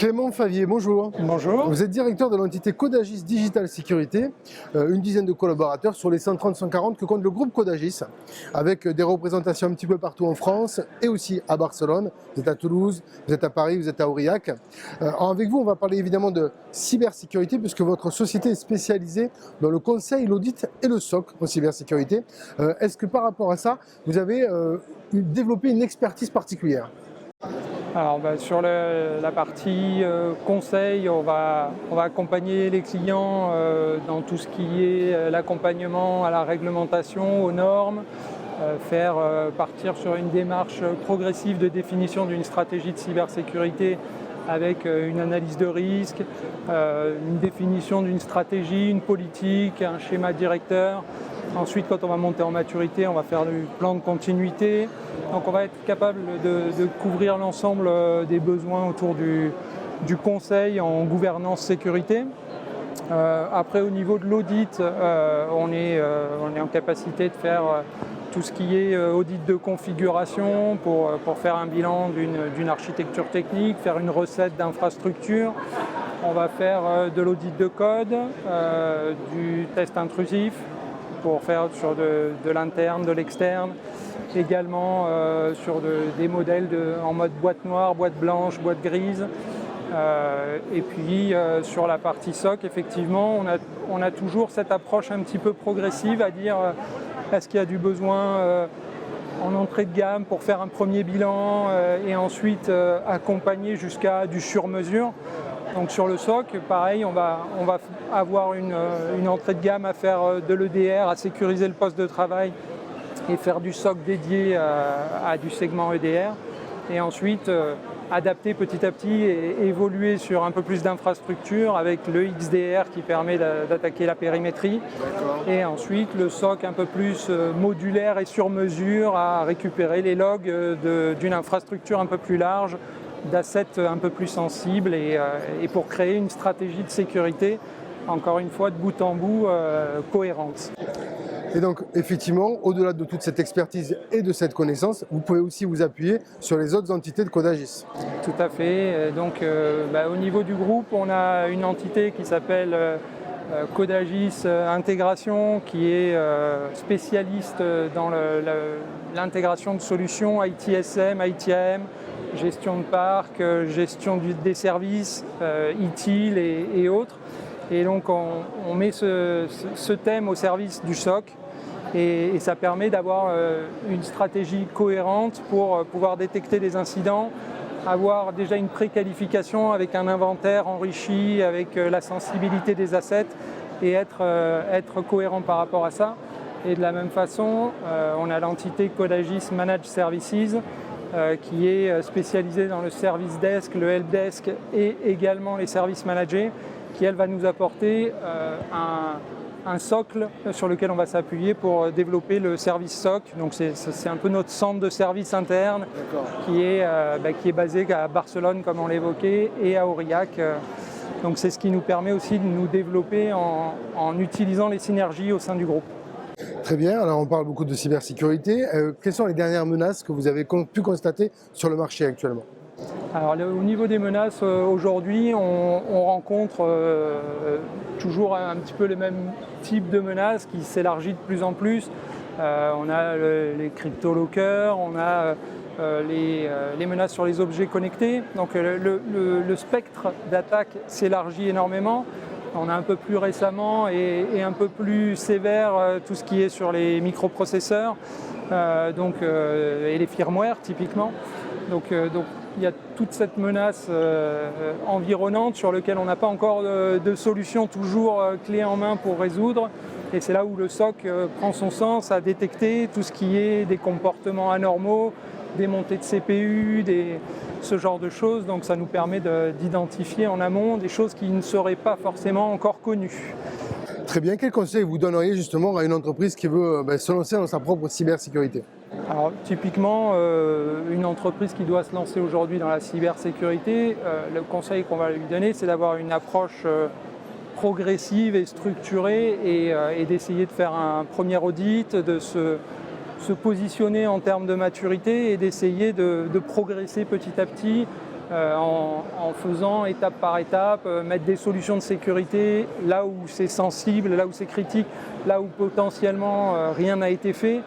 Clément Favier, bonjour. Bonjour. Vous êtes directeur de l'entité Codagis Digital Sécurité, une dizaine de collaborateurs sur les 130-140 que compte le groupe Codagis, avec des représentations un petit peu partout en France et aussi à Barcelone. Vous êtes à Toulouse, vous êtes à Paris, vous êtes à Aurillac. Avec vous, on va parler évidemment de cybersécurité, puisque votre société est spécialisée dans le conseil, l'audit et le SOC en cybersécurité. Est-ce que par rapport à ça, vous avez développé une expertise particulière ? Alors sur la partie conseil, on va accompagner les clients dans tout ce qui est l'accompagnement à la réglementation, aux normes, faire partir sur une démarche progressive de définition d'une stratégie de cybersécurité avec une analyse de risque, une définition d'une stratégie, une politique, un schéma directeur. Ensuite, quand on va monter en maturité, on va faire du plan de continuité. Donc on va être capable de couvrir l'ensemble des besoins autour du conseil en gouvernance sécurité. Après, au niveau de l'audit, on est en capacité de faire tout ce qui est audit de configuration pour faire un bilan d'une architecture technique, faire une recette d'infrastructure. On va faire de l'audit de code, du test intrusif, pour faire sur de l'interne, de l'externe, également sur des modèles en mode boîte noire, boîte blanche, boîte grise. Et puis sur la partie SOC, effectivement, on a toujours cette approche un petit peu progressive à dire est-ce qu'il y a du besoin en entrée de gamme pour faire un premier bilan et ensuite accompagner jusqu'à du sur-mesure. Donc sur le SOC, pareil, on va avoir une entrée de gamme à faire de l'EDR, à sécuriser le poste de travail et faire du SOC dédié à du segment EDR. Et ensuite, adapter petit à petit et évoluer sur un peu plus d'infrastructure avec le XDR qui permet d'attaquer la périmétrie. Et ensuite, le SOC un peu plus modulaire et sur mesure à récupérer les logs d'une infrastructure un peu plus large, d'assets un peu plus sensibles et pour créer une stratégie de sécurité, encore une fois, de bout en bout, cohérente. Et donc, effectivement, au-delà de toute cette expertise et de cette connaissance, vous pouvez aussi vous appuyer sur les autres entités de Codagis. Tout à fait. Donc, au niveau du groupe, on a une entité qui s'appelle Codagis Intégration, qui est spécialiste dans l'intégration de solutions ITSM, ITAM, gestion de parc, gestion des services, ITIL et autres. Et donc on met ce thème au service du SOC et ça permet d'avoir une stratégie cohérente pour pouvoir détecter des incidents, avoir déjà une préqualification avec un inventaire enrichi, avec la sensibilité des assets et être cohérent par rapport à ça. Et de la même façon, on a l'entité Codagis Managed Services qui est spécialisée dans le service desk, le helpdesk et également les services managés, qui elle va nous apporter un socle sur lequel on va s'appuyer pour développer le service SOC. Donc c'est un peu notre centre de service interne qui est basé à Barcelone comme on l'évoquait et à Aurillac. Donc c'est ce qui nous permet aussi de nous développer en utilisant les synergies au sein du groupe. Très bien, alors on parle beaucoup de cybersécurité. Quelles sont les dernières menaces que vous avez pu constater sur le marché actuellement ? Alors au niveau des menaces, aujourd'hui, on rencontre toujours un petit peu les mêmes types de menaces qui s'élargissent de plus en plus. On a les crypto-lockers, on a les menaces sur les objets connectés. Donc le spectre d'attaque s'élargit énormément. On a un peu plus récemment et un peu plus sévère tout ce qui est sur les microprocesseurs et les firmware typiquement. Donc il y a toute cette menace environnante sur laquelle on n'a pas encore de solution toujours clé en main pour résoudre. Et c'est là où le SOC prend son sens à détecter tout ce qui est des comportements anormaux, des montées de CPU, ce genre de choses. Donc ça nous permet d'identifier en amont des choses qui ne seraient pas forcément encore connues. Très bien, quel conseil vous donneriez justement à une entreprise qui veut se lancer dans sa propre cybersécurité ? Alors typiquement, une entreprise qui doit se lancer aujourd'hui dans la cybersécurité, le conseil qu'on va lui donner, c'est d'avoir une approche progressive et structurée et d'essayer de faire un premier audit, de se positionner en termes de maturité et d'essayer de progresser petit à petit en faisant étape par étape, mettre des solutions de sécurité là où c'est sensible, là où c'est critique, là où potentiellement rien n'a été fait.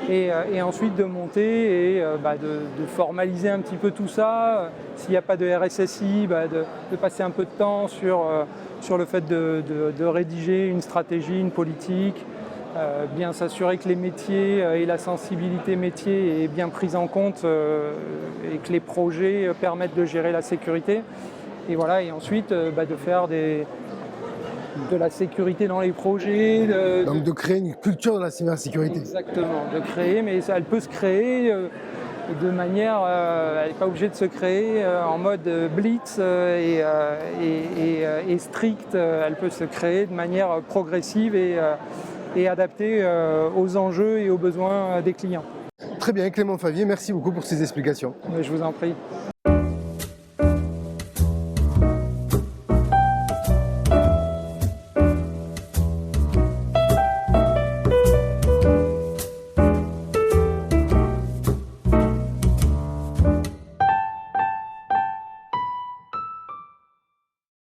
Et ensuite de monter et de formaliser un petit peu tout ça. S'il n'y a pas de RSSI, de passer un peu de temps sur le fait de rédiger une stratégie, une politique, bien s'assurer que les métiers et la sensibilité métier est bien prise en compte et que les projets permettent de gérer la sécurité. Et voilà, et ensuite de faire de la sécurité dans les projets. Donc de créer une culture de la cybersécurité. Exactement, de créer, mais elle peut se créer de manière, elle n'est pas obligée de se créer en mode blitz et strict, elle peut se créer de manière progressive et adaptée aux enjeux et aux besoins des clients. Très bien, Clément Favier, merci beaucoup pour ces explications. Mais je vous en prie.